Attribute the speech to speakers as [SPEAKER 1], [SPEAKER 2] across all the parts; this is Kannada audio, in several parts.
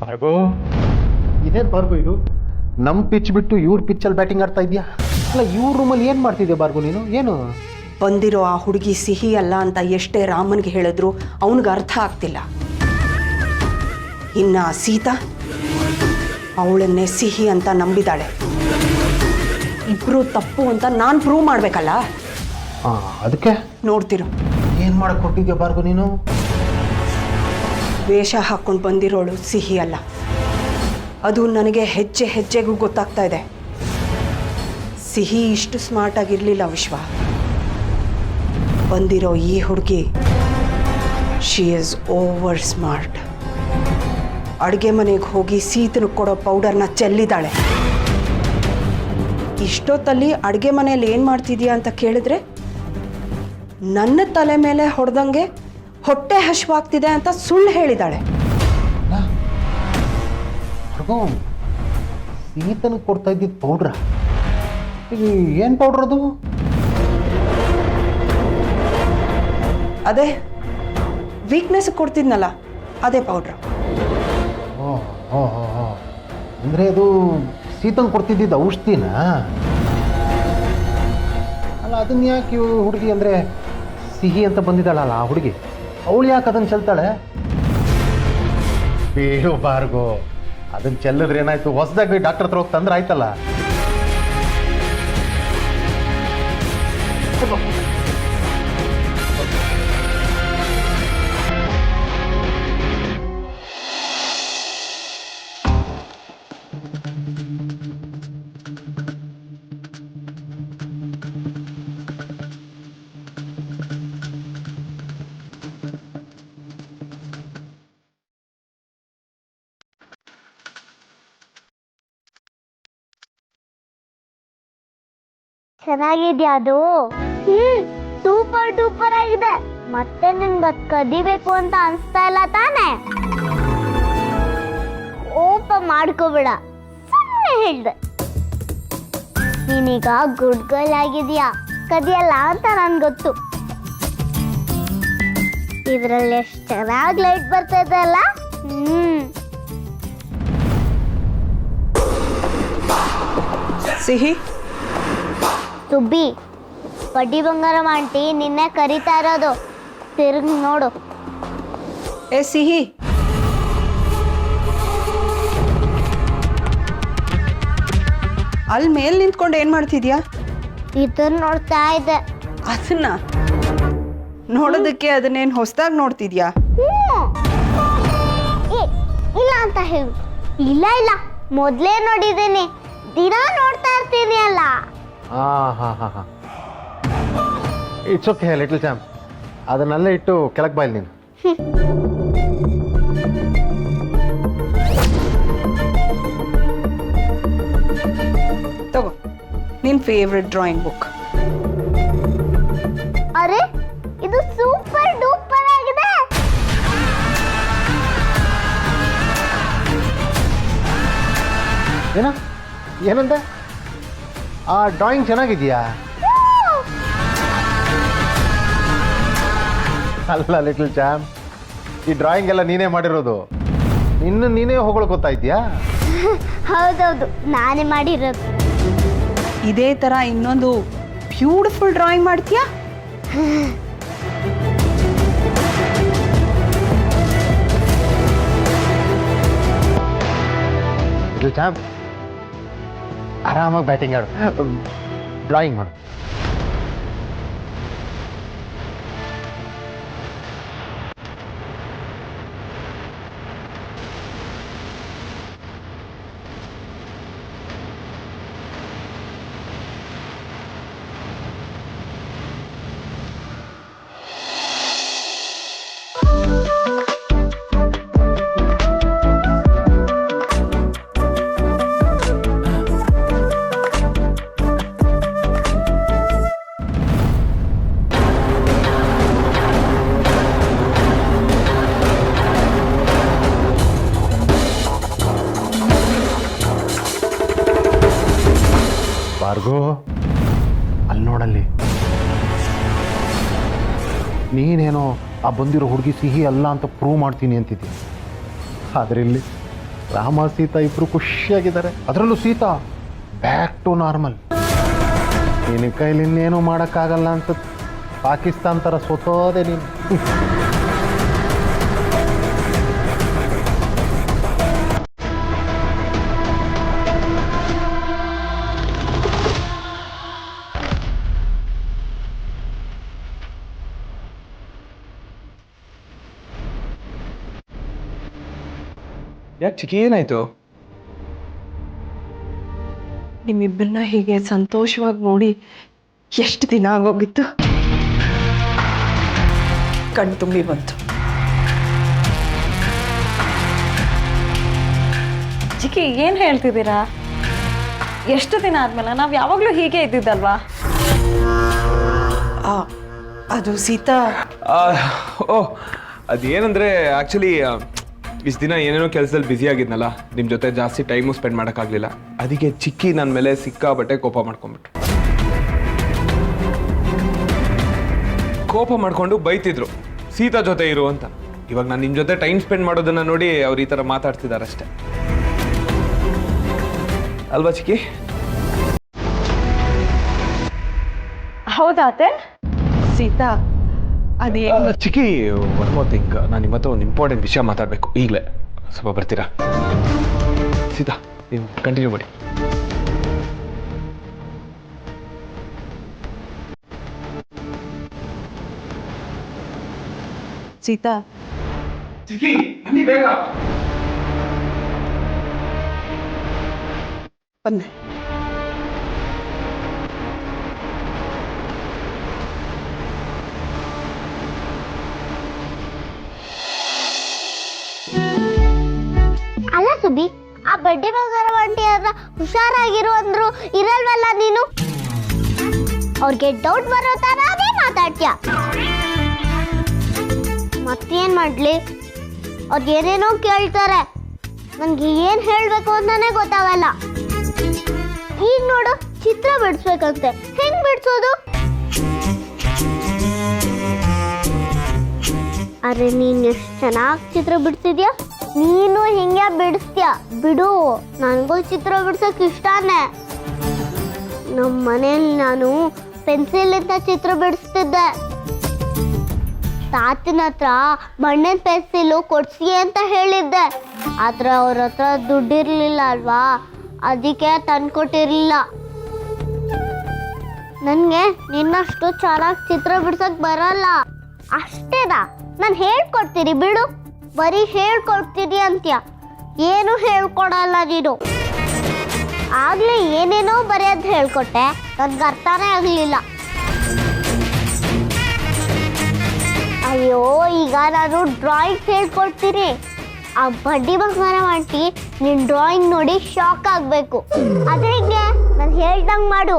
[SPEAKER 1] ಭಾರ್ಗೋ, ಇದೇನು ಭಾರ್ಗೋ ಇದು? ನಮ್ಮ ಪಿಚ್ ಬಿಟ್ಟು ಇವ್ರ ಪಿಚ್ಚಲ್ಲಿ ಬ್ಯಾಟಿಂಗ್ ಆಡ್ತಾ ಇದೆಯಾ? ಅಲ್ಲ, ಇವ್ರ ರೂಮಲ್ಲಿ ಏನು ಮಾಡ್ತಿದ್ದೆ ಭಾರ್ಗೋ ನೀನು? ಏನು
[SPEAKER 2] ಬಂದಿರೋ ಆ ಹುಡುಗಿ ಸಿಹಿ ಅಲ್ಲ ಅಂತ ಎಷ್ಟೇ ರಾಮನ್ಗೆ ಹೇಳಿದ್ರು ಅವನಿಗೆ ಅರ್ಥ ಆಗ್ತಿಲ್ಲ. ಇನ್ನು ಆ ಸೀತಾ ಅವಳನ್ನೇ ಸಿಹಿ ಅಂತ ನಂಬಿದಾಳೆ. ಇಬ್ರು ತಪ್ಪು ಅಂತ ನಾನು ಪ್ರೂವ್ ಮಾಡಬೇಕಲ್ಲ.
[SPEAKER 1] ಅದಕ್ಕೆ
[SPEAKER 2] ನೋಡ್ತಿರು
[SPEAKER 1] ಏನು ಮಾಡಕ್ಕೆ ಕೊಟ್ಟಿದ್ಯಾ ಭಾರ್ಗೋ ನೀನು?
[SPEAKER 2] ವೇಷ ಹಾಕ್ಕೊಂಡು ಬಂದಿರೋಳು ಸಿಹಿ ಅಲ್ಲ, ಅದು ನನಗೆ ಹೆಜ್ಜೆ ಹೆಜ್ಜೆಗೂ ಗೊತ್ತಾಗ್ತಾ ಇದೆ. ಸಿಹಿ ಇಷ್ಟು ಸ್ಮಾರ್ಟ್ ಆಗಿರಲಿಲ್ಲ ವಿಶ್ವ. ಬಂದಿರೋ ಈ ಹುಡುಗಿ ಶಿ ಈಸ್ ಓವರ್ ಸ್ಮಾರ್ಟ್. ಅಡುಗೆ ಮನೆಗೆ ಹೋಗಿ ಸೀತನ ಕೊಡೋ ಪೌಡರ್ನ ಚೆಲ್ಲಿದ್ದಾಳೆ. ಇಷ್ಟೊತ್ತಲ್ಲಿ ಅಡುಗೆ ಮನೆಯಲ್ಲಿ ಏನು ಮಾಡ್ತಿದ್ಯಾ ಅಂತ ಕೇಳಿದ್ರೆ ನನ್ನ ತಲೆ ಮೇಲೆ ಹೊಡೆದಂಗೆ ಹೊಟ್ಟೆ ಹಸಿವಾಗ್ತಿದೆ ಅಂತ ಸುಳ್ಳು ಹೇಳಿದಾಳೆ.
[SPEAKER 1] ಭಾರ್ಗೋ, ಸೀತನಿಗೆ ಕೊಡ್ತಾ ಇದ್ದಿದ್ದು ಪೌಡ್ರ? ಏನು ಪೌಡ್ರ್ ಅದು?
[SPEAKER 2] ಅದೇ ವೀಕ್ನೆಸ್ ಕೊಡ್ತಿದ್ನಲ್ಲ, ಅದೇ ಪೌಡ್ರ್.
[SPEAKER 1] ಅಂದರೆ ಅದು ಸೀತನ್ ಕೊಡ್ತಿದ್ದಿದ್ದು ಔಷಧಿನ? ಅಲ್ಲ, ಅದನ್ನ ಯಾಕೆ ಹುಡುಗಿ ಅಂದರೆ ಸಿಹಿ ಅಂತ ಬಂದಿದ್ದಾಳಲ್ಲ ಆ ಹುಡುಗಿ, ಅವಳು ಯಾಕೆ ಅದನ್ನು ಚೆಲ್ತಾಳೆ? ಬೇಯೋ ಭಾರ್ಗೋ, ಅದನ್ನು ಚೆಲ್ಲಿದ್ರೆ ಏನಾಯ್ತು? ಹೊಸದಾಗಿ ಡಾಕ್ಟರ್ ಹತ್ರ ಹೋಗಿ ತಂದ್ರೆ ಆಯ್ತಲ್ಲ.
[SPEAKER 3] ಚೆನ್ನಾಗಿದ್ಯಾ ಅದು? ಸೂಪರ್ ಡೂಪರ್ ಆಗಿದೆ. ಮತ್ತೆ ನಿನ್ಗೆ ಕದಿಬೇಕು ಅಂತ ಅನ್ಸ್ತಾ ಇಲ್ಲ ತಾನೆ? ಕೋಪ ಮಾಡ್ಕೋಬೇಡ, ಸುಮ್ಮನೆ ಹೇಳ್ದೆ. ನೀನೀಗ ಗುಡ್ ಗರ್ಲ್ ಆಗಿದ್ಯಾ, ಕದಿಯಲ್ಲ ಅಂತ ನನ್ಗೆ ಗೊತ್ತು. ಇದ್ರಲ್ಲಿ ಎಷ್ಟು ಚೆನ್ನಾಗಿ ಲೈಟ್ ಬರ್ತಾ ಇದೆ ಅಲ್ಲ?
[SPEAKER 2] ಸಿಹಿ,
[SPEAKER 3] ಸುಬ್ಬಿ, ಬಡ್ಡಿ ಬಂಗಾರಂ ಆಂಟಿ ನಿನ್ನೆ ಕರೀತಾ ಇರೋದು. ತಿರುಗಿ ನೋಡು.
[SPEAKER 2] ಏ ಸಿಹಿ, ಅಲ್ಲಿ ಮೇಲೆ ನಿಂತ್ಕೊಂಡು ಏನು ಮಾಡ್ತಿದ್ಯಾ?
[SPEAKER 3] ಇದನ್ನ ನೋಡ್ತಾ ಇದ್ದೆ.
[SPEAKER 2] ಅದನ್ನ ನೋಡೋದಕ್ಕೆ ಅದನ್ನೇನು ಹೊಸದಾಗಿ ನೋಡ್ತಿದ್ಯಾ?
[SPEAKER 3] ಇಲ್ಲ ಅಂತ ಹೇಳು. ಇಲ್ಲ ಇಲ್ಲ, ಮೊದಲೇ ನೋಡಿದ್ದೀನಿ, ದಿನ ನೋಡ್ತಾ ಇರ್ತೀನಿ ಅಲ್ಲ.
[SPEAKER 1] ಹಾಂ, ಇಟ್ಸ್ ಓಕೆ ಲಿಟಲ್ ಚಾಂಪ್. ಅದನ್ನಲ್ಲೇ ಇಟ್ಟು ಕೆಳಗೆ ಬಾಯ್ಲಿ ನೀನು.
[SPEAKER 2] ತಗೋ ನಿನ್ನ ಫೇವ್ರೆಟ್ ಡ್ರಾಯಿಂಗ್ ಬುಕ್.
[SPEAKER 3] ಅರೆ, ಇದು ಸೂಪರ್ ಡೂಪರ್ ಆಗಿದೆ.
[SPEAKER 1] ಏನಂತೆ? ಆ ಡ್ರಾಯಿಂಗ್ ಚೆನ್ನಾಗಿದೆಯಾ? ಅಲ್ಲ ಲಿಟಲ್ ಚಾಂಪ್, ಈ ಡ್ರಾಯಿಂಗ್ ಎಲ್ಲ ನೀನೇ ಮಾಡಿರೋದು. ನೀನೇ ಹೊಗಳು ಗೊತ್ತಾಯ್ತೀಯಾ?
[SPEAKER 3] ಹೌದೌದು, ನಾನೇ ಮಾಡಿರೋದು.
[SPEAKER 2] ಇದೇ ಥರ ಇನ್ನೊಂದು ಬ್ಯೂಟಿಫುಲ್ ಡ್ರಾಯಿಂಗ್ ಮಾಡ್ತೀಯಾ?
[SPEAKER 1] ಲಿಟಲ್ ಚಾಂಪ್, ಆರಾಮಾಗಿ ಬ್ಯಾಟಿಂಗ್ ಆಡು, ಡ್ರಾಯಿಂಗ್ ಮಾಡು. ಭಾರ್ಗೋ, ಅಲ್ಲಿ ನೋಡಲ್ಲಿ, ನೀನೇನೋ ಆ ಬಂದಿರೋ ಹುಡುಗಿ ಸಿಹಿ ಅಲ್ಲ ಅಂತ ಪ್ರೂವ್ ಮಾಡ್ತೀನಿ ಅಂತಿದ್ದೆ. ಆದರೆ ಇಲ್ಲಿ ರಾಮ ಸೀತಾ ಇಬ್ರು ಖುಷಿಯಾಗಿದ್ದಾರೆ. ಅದರಲ್ಲೂ ಸೀತಾ ಬ್ಯಾಕ್ ಟು ನಾರ್ಮಲ್. ನಿನ್ನ ಕೈಲಿ ಇನ್ನೇನು ಮಾಡೋಕ್ಕಾಗಲ್ಲ ಅನ್ಸುತ್ತೆ. ಪಾಕಿಸ್ತಾನ್ ಥರ ಸೋತೋದೆ ನೀನು.
[SPEAKER 4] ಯಾಕೆ ಚಿಕ್ಕಿ ಏನಾಯ್ತು?
[SPEAKER 2] ನಿಮ್ಮಿಬ್ಬರನ್ನ ಹೀಗೆ ಸಂತೋಷವಾಗಿ ನೋಡಿ ಎಷ್ಟು ದಿನ ಆಗೋಗಿತ್ತು. ಕಣ್ ತುಂಬಿ ಬಂತು.
[SPEAKER 5] ಚಿಕ್ಕಿ ಏನು ಹೇಳ್ತಿದ್ದೀರಾ? ಎಷ್ಟು ದಿನ ಆದ್ಮೇಲೆ ನಾವು ಯಾವಾಗಲೂ ಹೀಗೆ ಇದ್ದಿದ್ದಲ್ವಾ?
[SPEAKER 2] ಅದು ಸೀತಾ.
[SPEAKER 4] ಓಹ್, ಅದೇನಂದರೆ ಆ್ಯಕ್ಚುಲಿ ಇಷ್ಟು ದಿನ ಏನೇನೋ ಕೆಲಸದಲ್ಲಿ ಬ್ಯುಸಿ ಆಗಿದ್ನಲ್ಲ, ನಿಮ್ಮ ಜೊತೆ ಜಾಸ್ತಿ ಟೈಮು ಸ್ಪೆಂಡ್ ಮಾಡೋಕ್ಕಾಗಲಿಲ್ಲ. ಅದಕ್ಕೆ ಚಿಕ್ಕಿ ನನ್ನ ಮೇಲೆ ಸಿಕ್ಕಾಬಟ್ಟೆ ಕೋಪ ಮಾಡ್ಕೊಂಬಿಟ್ರು. ಕೋಪ ಮಾಡಿಕೊಂಡು ಬೈತಿದ್ರು ಸೀತಾ ಜೊತೆ ಇರು ಅಂತ. ಇವಾಗ ನಾನು ನಿಮ್ಮ ಜೊತೆ ಟೈಮ್ ಸ್ಪೆಂಡ್ ಮಾಡೋದನ್ನು ನೋಡಿ ಅವ್ರು ಈ ಥರ ಮಾತಾಡ್ತಿದ್ದಾರೆ ಅಷ್ಟೆ ಅಲ್ವಾ ಚಿಕ್ಕಿ?
[SPEAKER 5] ಹೌದಾತೆ?
[SPEAKER 2] ಸೀತಾ ಅದೇ
[SPEAKER 4] ಚಿಕ್ಕಿ, ಒನ್ ಮೋರ್ ಥಿಂಗ್, ನಾನು ನಿಮ್ಮ ಹತ್ರ ಒಂದು ಇಂಪಾರ್ಟೆಂಟ್ ವಿಷಯ ಮಾತಾಡಬೇಕು. ಈಗಲೇ ಸ್ವಲ್ಪ ಬರ್ತೀರಾ? ಸೀತಾ, ನೀವು ಕಂಟಿನ್ಯೂ ಮಾಡಿ.
[SPEAKER 2] ಸೀತಾ ಬಂದೆ.
[SPEAKER 3] ಅಲ್ಲ ಸುಬಿ, ಆ ಬಡ್ಡಿ ಬಂಗಾರ ಆಂಟಿ ಹತ್ರ ಹುಷಾರಾಗಿರು ಅಂದ್ರು ಇರಲ್ವಲ್ಲ ನೀನು? ಅವ್ರಿಗೆ ಡೌಟ್ ಬರೋ ತರ ಅದೇ ಮಾತಾಡ್ತೀಯ. ಮತ್ತೇನ್ ಮಾಡ್ಲಿ? ಅವ್ರಿಗೆ ಏನೇನೋ ಕೇಳ್ತಾರೆ, ನನ್ಗೆ ಏನ್ ಹೇಳ್ಬೇಕು ಅಂತಾನೆ ಗೊತ್ತಾಗಲ್ಲ. ಈಗ ನೋಡು, ಚಿತ್ರ ಬಿಡಿಸ್ಬೇಕಂತೆ. ಹೆಂಗ್ ಬಿಡ್ಸೋದು? ಅರೆ, ನೀನ್ ಎಷ್ಟು ಚೆನ್ನಾಗಿ ಚಿತ್ರ ಬಿಡ್ಸಿದ್ಯಾ. ನೀನು ಹಿಂಗೆ ಬಿಡಿಸ್ತೀಯ ಬಿಡು. ನನಗೂ ಚಿತ್ರ ಬಿಡ್ಸಕ್ ಇಷ್ಟಾನೆ. ನಮ್ಮ ಮನೇಲಿ ನಾನು ಪೆನ್ಸಿಲ್ ಇಂದ ಚಿತ್ರ ಬಿಡಿಸ್ತಿದ್ದೆ. ತಾತನ ಹತ್ರ ಬಣ್ಣದ ಪೆನ್ಸಿಲು ಕೊಡ್ಸಿ ಅಂತ ಹೇಳಿದ್ದೆ. ಆದ್ರೆ ಅವ್ರ ಹತ್ರ ದುಡ್ಡಿರ್ಲಿಲ್ಲ ಅಲ್ವಾ, ಅದಕ್ಕೆ ತಂದ್ಕೊಟ್ಟಿರ್ಲಿಲ್ಲ. ನನಗೆ ನಿನ್ನಷ್ಟು ಚೆನ್ನಾಗಿ ಚಿತ್ರ ಬಿಡ್ಸಕ್ ಬರಲ್ಲ. ಅಷ್ಟೇನಾ? ನಾನು ಹೇಳ್ಕೊಡ್ತೀನಿ ಬಿಡು. ಬರೀ ಹೇಳ್ಕೊಡ್ತೀನಿ ಅಂತ್ಯ, ಏನು ಹೇಳ್ಕೊಡಲ್ಲ ನೀನು. ಆಗ್ಲೇ ಏನೇನೋ ಬರೆಯೋದು ಹೇಳ್ಕೊಟ್ಟೆ, ನನ್ಗೆ ಅರ್ಥನೇ ಆಗಲಿಲ್ಲ. ಅಯ್ಯೋ, ಈಗ ನಾನು ಡ್ರಾಯಿಂಗ್ ಹೇಳ್ಕೊಡ್ತೀನಿ. ಆ ಬಡ್ಡಿ ಬಂಗಾರ ಆಂಟಿ ನಿನ್ನ ಡ್ರಾಯಿಂಗ್ ನೋಡಿ ಶಾಕ್ ಆಗಬೇಕು. ಅದೇ ನಾನು ಹೇಳ್ದಂಗೆ ಮಾಡು.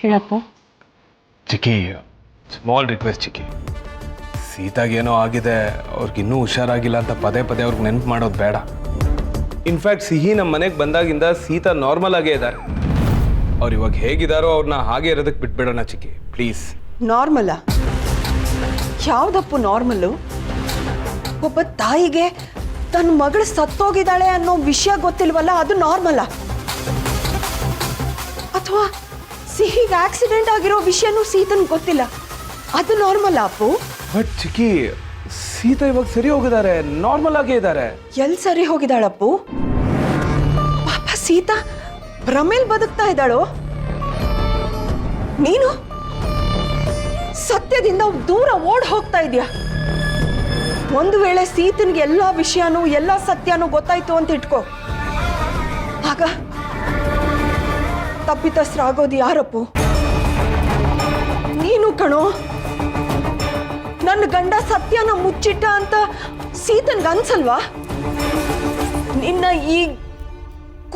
[SPEAKER 2] ಹೇಳಪ್ಪ.
[SPEAKER 4] ಚಿಕ್ಕಿ, ಸ್ಮಾಲ್ ರಿಕ್ವೆಸ್ಟ್ ಚಿಕ್ಕಿ. ಸೀತಾಗೇನೋ ಆಗಿದೆ, ಅವ್ರಿಗಿನ್ನೂ ಹುಷಾರಾಗಿಲ್ಲ ಅಂತ ಪದೇ ಪದೇ ಅವ್ರಿಗೆ ನೆನಪು ಮಾಡೋದು ಬೇಡ. ಇನ್ಫ್ಯಾಕ್ಟ್ ಸಿಹಿ ನಮ್ಮ ಮನೆಗೆ ಬಂದಾಗಿಂದ ಸೀತಾ ನಾರ್ಮಲ್ ಆಗೇ ಇದ್ದಾರೆ. ಅವ್ರು ಇವಾಗ ಹೇಗಿದ್ದಾರೋ ಅವ್ರನ್ನ ಹಾಗೆ ಇರೋದಕ್ಕೆ ಬಿಟ್ಬಿಡೋಣ ಚಿಕ್ಕಿ, ಪ್ಲೀಸ್.
[SPEAKER 2] ನಾರ್ಮಲ್ಲ? ಯಾವ್ದಪ್ಪು ನಾರ್ಮಲ್ಲು? ಒಬ್ಬ ತಾಯಿಗೆ ತನ್ನ ಮಗಳು ಸತ್ತೋಗಿದ್ದಾಳೆ ಅನ್ನೋ ವಿಷಯ ಗೊತ್ತಿಲ್ವಲ್ಲ, ಅದು ನಾರ್ಮಲ್ಲ? ಅಥವಾ ಸಿಹಿಗೆ ಆಕ್ಸಿಡೆಂಟ್ ಆಗಿರೋ ವಿಷಯನೂ ಸೀತನ್ ಗೊತ್ತಿಲ್ಲ, ಅದು ನಾರ್ಮಲ್ ಅಪ್ಪು?
[SPEAKER 4] ಬಟ್ ಚಿಕ್ಕಿ, ಸೀತಾ ಇವಾಗ ಸರಿ ಹೋಗಿದ್ದಾರೆ, ನಾರ್ಮಲ್ ಆಗೇ ಇದ್ದಾರೆ.
[SPEAKER 2] ಎಲ್ಲಿ ಸರಿ ಹೋಗಿದ್ದಾಳಪ್ಪು? ಪಾಪ ಸೀತಾ ಭ್ರಮೇಲ್ ಬದುಕ್ತಾ ಇದ್ದಾಳೋ? ನೀನು ಸತ್ಯದಿಂದ ದೂರ ಓಡ್ ಹೋಗ್ತಾ ಇದೀಯ. ಒಂದು ವೇಳೆ ಸೀತನ್ಗೆ ಎಲ್ಲ ವಿಷಯನೂ ಎಲ್ಲ ಸತ್ಯನೂ ಗೊತ್ತಾಯ್ತು ಅಂತ ಇಟ್ಕೋ, ಆಗ ತಪ್ಪಿತಸ್ಥರಾಗೋದು ಯಾರಪ್ಪು? ನೀನು ಕಣೋ. ನನ್ನ ಗಂಡ ಸತ್ಯನ ಮುಚ್ಚಿಟ್ಟ ಅಂತ ಸೀತನ್ಗೆ ಅನ್ಸಲ್ವಾ? ನಿನ್ನ ಈ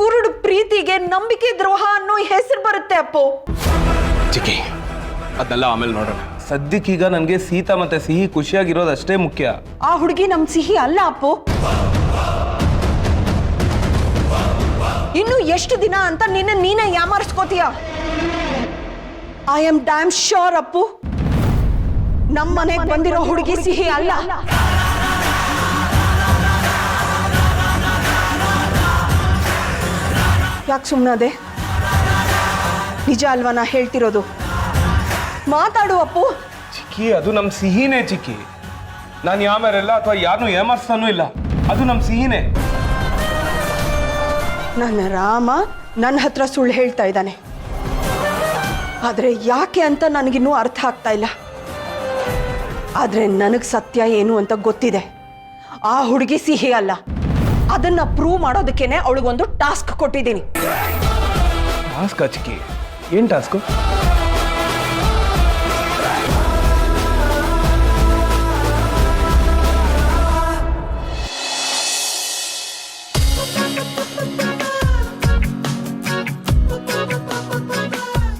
[SPEAKER 2] ಕುರುಡು ಪ್ರೀತಿಗೆ ನಂಬಿಕೆ ದ್ರೋಹ ಅನ್ನೋ ಹೆಸರು ಬರುತ್ತೆ ಅಪ್ಪು.
[SPEAKER 4] ಚಿಕ್ಕಿ, ಅದೆಲ್ಲ ಆಮೇಲೆ ನೋಡೋಣ. ಸದ್ಯಕ್ಕೀಗ ನನಗೆ ಸೀತಾ ಮತ್ತೆ ಸಿಹಿ ಖುಷಿಯಾಗಿರೋದು ಅಷ್ಟೇ ಮುಖ್ಯ.
[SPEAKER 2] ಆ ಹುಡುಗಿ ನಮ್ ಸಿಹಿ ಅಲ್ಲ ಅಪ್ಪು. ಇನ್ನು ಎಷ್ಟು ದಿನ ಅಂತ ನೀನೇ ಯಾಮಾರಿಸ್ಕೋತೀಯ? I am damn sure Appu, ನಮ್ಮ ಮನೆಗೆ ಬಂದಿರೋ ಹುಡುಗಿ ಸಿಹಿ ಅಲ್ಲ. ಯಾಕೆ ಸುಮ್ಮನದೆ? ನಿಜ ಅಲ್ವಾ ನಾ ಹೇಳ್ತಿರೋದು? ಮಾತಾಡು ಅಪ್ಪು.
[SPEAKER 4] ಚಿಕ್ಕಿ, ಅದು ನಮ್ಮ ಸಿಹಿನೇ ಚಿಕ್ಕಿ. ನಾನು ಯಾಮಾರಲ್ಲ ಅಥವಾ ಯಾರನ್ನೂ ಏಮಾರ್ಸ್ತಾನೂ ಇಲ್ಲ. ಅದು ನಮ್ಮ ಸಿಹಿನೇ.
[SPEAKER 2] ನನ್ನ ರಾಮ ನನ್ನ ಹತ್ರ ಸುಳ್ಳು ಹೇಳ್ತಾ ಇದ್ದಾನೆ. ಆದರೆ ಯಾಕೆ ಅಂತ ನನಗಿನ್ನೂ ಅರ್ಥ ಆಗ್ತಾ ಇಲ್ಲ. ಆದರೆ ನನಗೆ ಸತ್ಯ ಏನು ಅಂತ ಗೊತ್ತಿದೆ. ಆ ಹುಡುಗಿ ಸಿಹಿ ಅಲ್ಲ. ಅದನ್ನ ಪ್ರೂವ್ ಮಾಡೋದಕ್ಕೇನೆ ಅವಳಿಗೊಂದು ಟಾಸ್ಕ್ ಕೊಟ್ಟಿದ್ದೀನಿ.
[SPEAKER 4] ಟಾಸ್ಕಾ ಚಿಕ್ಕಿ? ಏನು ಟಾಸ್ಕು?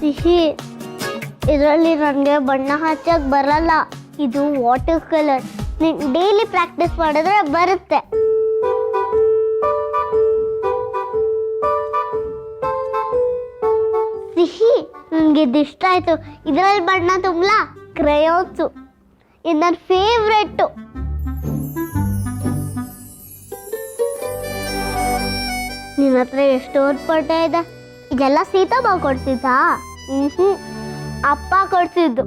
[SPEAKER 3] ಸಿಹಿ, ಇದರಲ್ಲಿ ನನಗೆ ಬಣ್ಣ ಹಚ್ಚಕ್ ಬರಲ್ಲ. ಇದು ವಾಟರ್ ಕಲರ್. ನೀನು ಡೈಲಿ ಪ್ರಾಕ್ಟೀಸ್ ಮಾಡಿದ್ರೆ ಬರುತ್ತೆ. ಸಿಹಿ, ನನಗೆ ಇದು ಇಷ್ಟ ಆಯ್ತು. ಇದರಲ್ಲಿ ಬಣ್ಣ ತುಂಬಲಾ? ಕ್ರಯೋನ್ಸು. ಇದು ನನ್ನ ಫೇವ್ರೆಟ್ಟು. ನಿನ್ನ ಹತ್ರ ಎಷ್ಟೊಂದು ಪಟ್ಟೆ ಇದೆ. ಇದೆಲ್ಲ ಸೀತಮ್ಮ ಕೊಡ್ತಿದ್ದಾ? ಅಪ್ಪ ಕೊಡ್ತಿದ್ದು.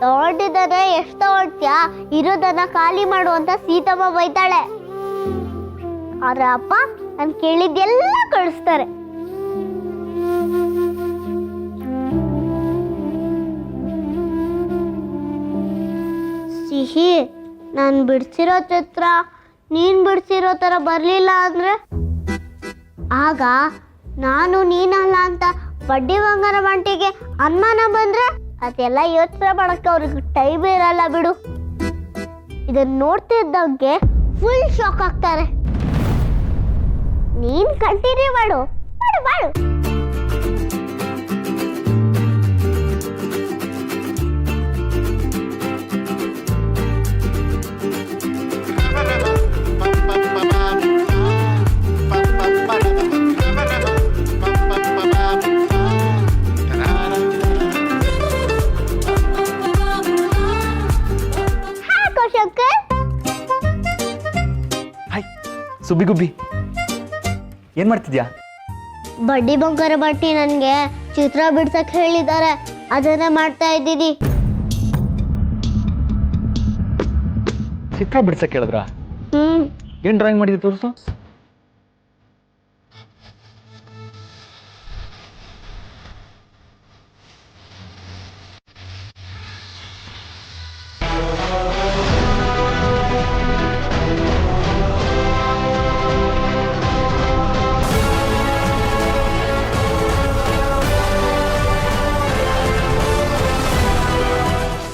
[SPEAKER 3] ತಗೊಂಡಿದ್ದಾನೆ, ಎಷ್ಟು ತಗೊಳ್ತೀಯಾ? ಇರೋದನ್ನ ಖಾಲಿ ಮಾಡು ಅಂತ ಸೀತಮ್ಮ ಬೈತಾಳೆ. ಆದ್ರೆ ಅಪ್ಪ ನಾನು ಕೇಳಿದ್ದೆಲ್ಲ ಕಳಿಸ್ತಾರೆ. ಸಿಹಿ, ನಾನು ಬಿಡಿಸಿರೋ ಚಿತ್ರ ನೀನು ಬಿಡಿಸಿರೋ ಥರ ಬರಲಿಲ್ಲ ಅಂದರೆ ಆಗ ನಾನು ನೀನಲ್ಲ ಅಂತ ಬಡ್ಡಿ ಬಂಗಾರ ಬಂಟಿಗೆ ಅನುಮಾನ ಬಂದರೆ ಅದೆಲ್ಲ ಯೋಚನೆ ಮಾಡೋಕ್ಕೆ ಅವ್ರಿಗೆ ಟೈಮ್ ಇರಲ್ಲ ಬಿಡು. ಇದನ್ನು ನೋಡ್ತಿದ್ದಂಗೆ ಫುಲ್ ಶಾಕ್ ಆಗ್ತಾರೆ. ನೀನು ಕಂಟಿನ್ಯೂ ಮಾಡು ಮಾಡು ಮಾಡು.
[SPEAKER 6] ಸುಬ್ಬಿ ಗುಬ್ಬಿ, ಏನ್ ಮಾಡ್ತಿದ್ಯಾ?
[SPEAKER 3] ಬಡ್ಡಿ ಬಂಗಾರ ಬಟ್ಟಿ ನನಗೆ ಚಿತ್ರ ಬಿಡ್ಸಕ್ ಹೇಳಿದ್ದಾರೆ, ಅದನ್ನ ಮಾಡ್ತಾ ಇದ್ದೀನಿ.
[SPEAKER 6] ಚಿತ್ರ ಬಿಡ್ಸಕ್ ಹೇಳಿದ್ರ? ಏನ್ ಡ್ರಾಯಿಂಗ್ ಮಾಡಿದ್ರಿ ತೋರಿಸು.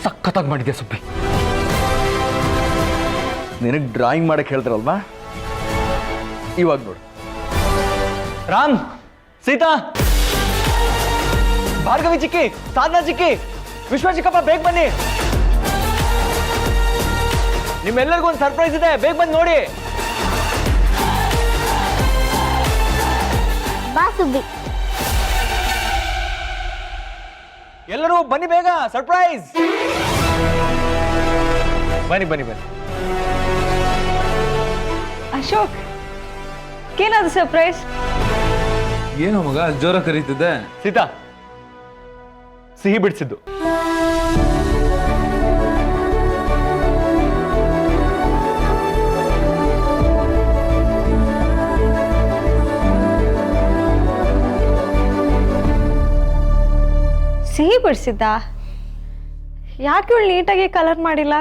[SPEAKER 6] ಸಖತ್ತಾಗಿ ಮಾಡಿದ್ಯಾ ಸುಬ್ಬಿ. ನಿನಗೆ ಡ್ರಾಯಿಂಗ್ ಮಾಡಕ್ಕೆ ಹೇಳ್ತಾರಲ್ವಾ? ಇವಾಗ ನೋಡು. ರಾಮ್, ಸೀತಾ, ಭಾರ್ಗವಿ ಚಿಕ್ಕಿ, ಸಾಧನಾ ಚಿಕ್ಕಿ, ವಿಶ್ವ ಚಿಕ್ಕಪ್ಪ, ಬೇಗ ಬನ್ನಿ. ನಿಮ್ಮೆಲ್ಲರಿಗೂ ಒಂದು ಸರ್ಪ್ರೈಸ್ ಇದೆ, ಬೇಗ ಬಂದು ನೋಡಿ.
[SPEAKER 3] ಬಾ ಸುಬ್ಬಿ.
[SPEAKER 6] ಎಲ್ಲರೂ ಬನ್ನಿ ಬೇಗ, ಸರ್ಪ್ರೈಸ್. ಬನ್ನಿ ಬನ್ನಿ ಬನ್ನಿ.
[SPEAKER 5] ಅಶೋಕ್, ಏನದು ಸರ್ಪ್ರೈಸ್?
[SPEAKER 4] ಏನೋ ಮಗ ಜೋರ ಕರೀತಿದ್ದೆ?
[SPEAKER 6] ಸೀತಾ, ಸಿಹಿ ಬಿಡಿಸಿದ್ದು.
[SPEAKER 5] ಸಿಹಿ ಬಿಡಿಸಿದ್ದ? ಯಾಕೆ ಇವಳು ನೀಟಾಗಿ ಕಲರ್ ಮಾಡಿಲ್ಲ?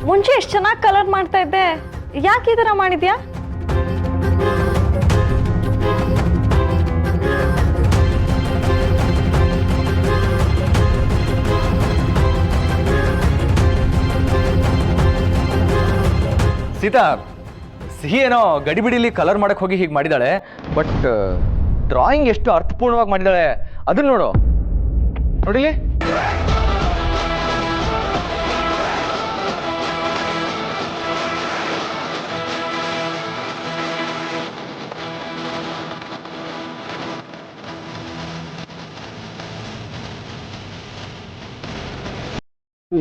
[SPEAKER 5] ಮುಂಚೆ ಎಷ್ಟು ಚೆನ್ನಾಗಿ ಕಲರ್ ಮಾಡ್ತಾ ಇದ್ದೆ, ಯಾಕೆ ಈ ಥರ ಮಾಡಿದ್ಯಾ?
[SPEAKER 6] ಸೀತಾ, ಸಿಹಿ ಏನೋ ಗಡಿಬಿಡಿಲಿ ಕಲರ್ ಮಾಡಕ್ ಹೋಗಿ ಹೀಗೆ ಮಾಡಿದಾಳೆ, ಬಟ್ ಡ್ರಾಯಿಂಗ್ ಎಷ್ಟು ಅರ್ಥಪೂರ್ಣವಾಗಿ ಮಾಡಿದಾಳೆ ಅದನ್ನ ನೋಡು. ನೋಡಿಲಿ.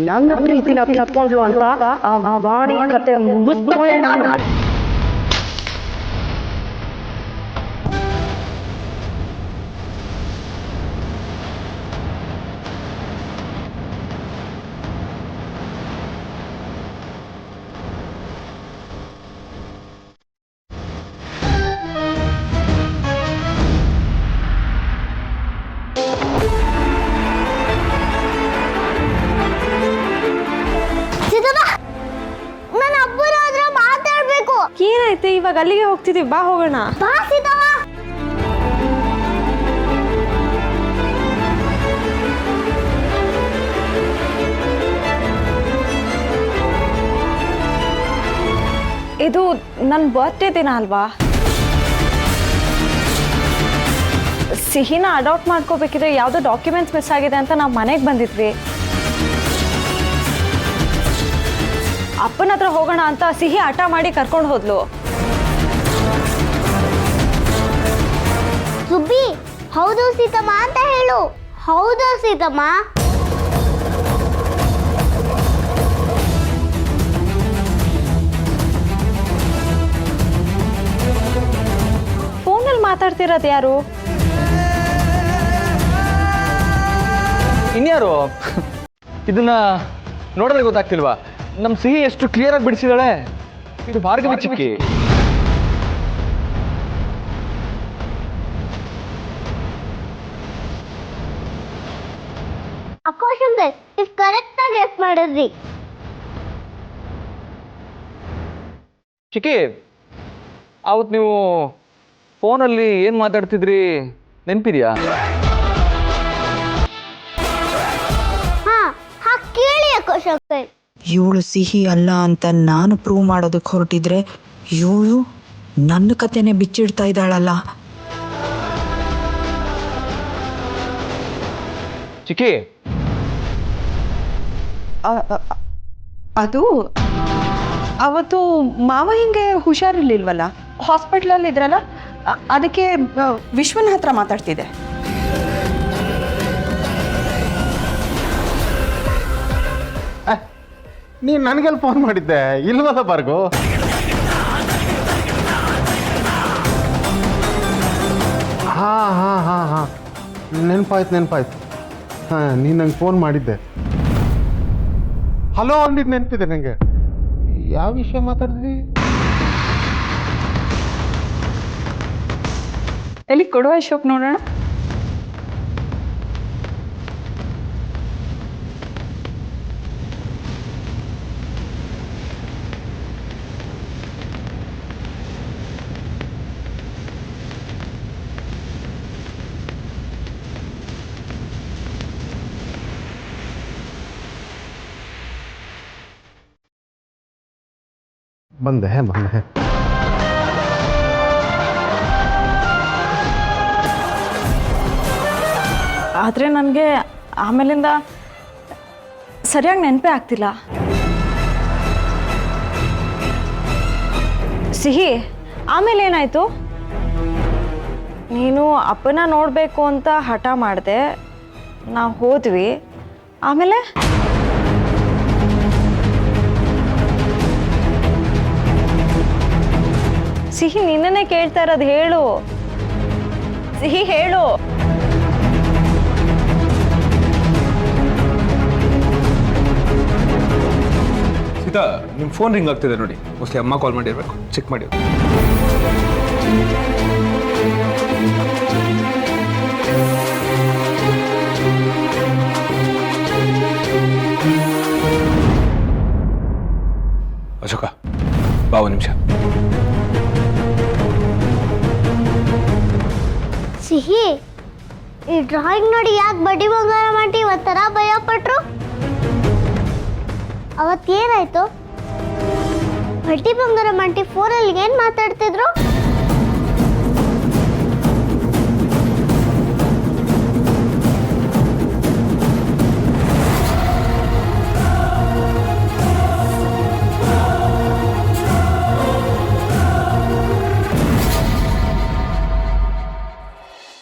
[SPEAKER 7] ನನ್ನ ಪ್ರೀತಿನ ಕತ್ಕೊಂಡು ಅಂತ ಆ ಬಾಣಿ ಕತೆ ಮುಗಿಸ್ಕೊಂಡೆ ನಾನು.
[SPEAKER 3] ನನ್ನ ಅಬ್ಬರ ಹತ್ರ ಮಾತಾಡ್ಬೇಕು.
[SPEAKER 5] ಏನಾಯ್ತು? ಇವಾಗ ಅಲ್ಲಿಗೆ ಹೋಗ್ತಿದೀವಿ, ಬಾ ಹೋಗೋಣ.
[SPEAKER 3] ಬಾ ಸೀತವ್ವ.
[SPEAKER 5] ಇದು ನನ್ನ ಬರ್ತ್ಡೇ ದಿನ ಅಲ್ವಾ? ಸಿಹಿನ ಅಡಾಪ್ಟ್ ಮಾಡ್ಕೋಬೇಕಿದ್ರೆ ಯಾವುದೋ ಡಾಕ್ಯುಮೆಂಟ್ಸ್ ಮಿಸ್ ಆಗಿದೆ ಅಂತ ನಾವು ಮನೆಗೆ ಬಂದಿದ್ವಿ. ಅಪ್ಪನ ಹತ್ರ ಹೋಗೋಣ ಅಂತ ಸಿಹಿ ಹಠ ಮಾಡಿ ಕರ್ಕೊಂಡು ಹೋದ್ಲು.
[SPEAKER 3] ಸುಬ್ಬಿ, ಹೌದು ಸೀತಮ್ಮ ಅಂತ ಹೇಳು. ಹೌದು ಸೀತಮ್ಮ.
[SPEAKER 5] ಫೋನಲ್ಲಿ ಮಾತಾಡ್ತಿರೋದು ಯಾರು?
[SPEAKER 6] ಇನ್ಯಾರು? ಇದನ್ನ ನೋಡಿದ್ರೆ ಗೊತ್ತಾಗ್ತಿಲ್ವಾ? ನಮ್ಮ ಸಿಹಿ ಎಷ್ಟು ಕ್ಲಿಯರ್ ಆಗಿ ಬಿಡಿಸಿದಾಳೆ. ಇದು ಭಾರ್ಗವಿ ಚಿಕ್ಕಿ.
[SPEAKER 3] ಅಕೋಶಂಕರ್ ಇಷ್ಟು ಕರೆಕ್ಟ್ ಆಗಿ ಗೆಸ್ ಮಾಡಿದ್ರಿ.
[SPEAKER 6] ಚಿಕ್ಕಿ, ಅವತ್ತು ನೀವು ಫೋನಲ್ಲಿ ಏನು ಮಾತಾಡ್ತಿದ್ರಿ ನೆನಪಿದೆಯಾ?
[SPEAKER 3] ಹಾ ಕೇಳಿ ಅಕೋಶಂಕರ್.
[SPEAKER 8] ಇವಳು ಸಿಹಿ ಅಲ್ಲ ಅಂತ ನಾನು ಪ್ರೂವ್ ಮಾಡೋದಕ್ಕೆ ಹೊರಟಿದ್ರೆ ಇವಳು ನನ್ನ ಕತೆನೆ ಬಿಚ್ಚಿಡ್ತಾ ಇದ್ದಾಳಲ್ಲ.
[SPEAKER 6] ಚಿಕ್ಕಿ,
[SPEAKER 2] ಅದು ಅವತ್ತು ಮಾವ ಹಿಂಗೆ ಹುಷಾರಿರ್ಲಿಲ್ವಲ್ಲ, ಹಾಸ್ಪಿಟ್ಲಲ್ಲಿ ಇದ್ರಲ್ಲ, ಅದಕ್ಕೆ ವಿಶ್ವನ ಹತ್ರ ಮಾತಾಡ್ತಿದ್ದೆ.
[SPEAKER 1] ನೀನು ನನಗೆಲ್ಲಿ ಫೋನ್ ಮಾಡಿದ್ದೆ? ಇಲ್ವಲ್ಲ ಭಾರ್ಗವ್? ಹಾಂ ಹಾಂ ಹಾಂ ಹಾಂ ನೆನಪಾಯ್ತು. ಹಾಂ, ನೀನು ನಂಗೆ ಫೋನ್ ಮಾಡಿದ್ದೆ. ಹಲೋ ಅಂದಿದ್ದು ನೆನಪಿದೆ ನನಗೆ. ಯಾವ ವಿಷಯ ಮಾತಾಡಿದ್ವಿ?
[SPEAKER 2] ಎಲ್ಲಿ ಕೊಡುವ ಅಶೋಕ್ ನೋಡೋಣ.
[SPEAKER 1] ಬಂದೆ.
[SPEAKER 5] ಆದರೆ ನನಗೆ ಆಮೇಲಿಂದ ಸರಿಯಾಗಿ ನೆನಪೇ ಆಗ್ತಿಲ್ಲ. ಸಿಹಿ, ಆಮೇಲೆ ಏನಾಯಿತು? ನೀನು ಅಪ್ಪನ ನೋಡಬೇಕು ಅಂತ ಹಠ ಮಾಡಿದೆ, ನಾವು ಹೋದ್ವಿ. ಆಮೇಲೆ ಸಿಹಿ, ನಿನ್ನನ್ನೇ ಕೇಳ್ತಾ ಇರೋದು, ಹೇಳು ಸಿಹಿ, ಹೇಳು.
[SPEAKER 4] ಸೀತಾ, ನಿಮ್ಮ ಫೋನ್ ರಿಂಗ್ ಆಗ್ತಿದೆ ನೋಡಿ. ಮೋಸ್ಟ್ಲಿ ಅಮ್ಮ ಕಾಲ್ ಮಾಡಿರ್ಬೇಕು, ಚೆಕ್ ಮಾಡಿ.
[SPEAKER 3] ಸಿಹಿ ಈ ಡ್ರಾಯಿಂಗ್ ನೋಡಿ ಯಾಕೆ ಬಡ್ಡಿ ಬಂಗಾರ ಮಾಡಿ ಒಂಥರ ಭಯ ಪಟ್ರು? ಅವತ್ತೇನಾಯ್ತು? ಬಡ್ಡಿ ಬಂಗಾರ ಮಾಡಿ ಫೋನಲ್ಲಿ ಏನು ಮಾತಾಡ್ತಿದ್ರು?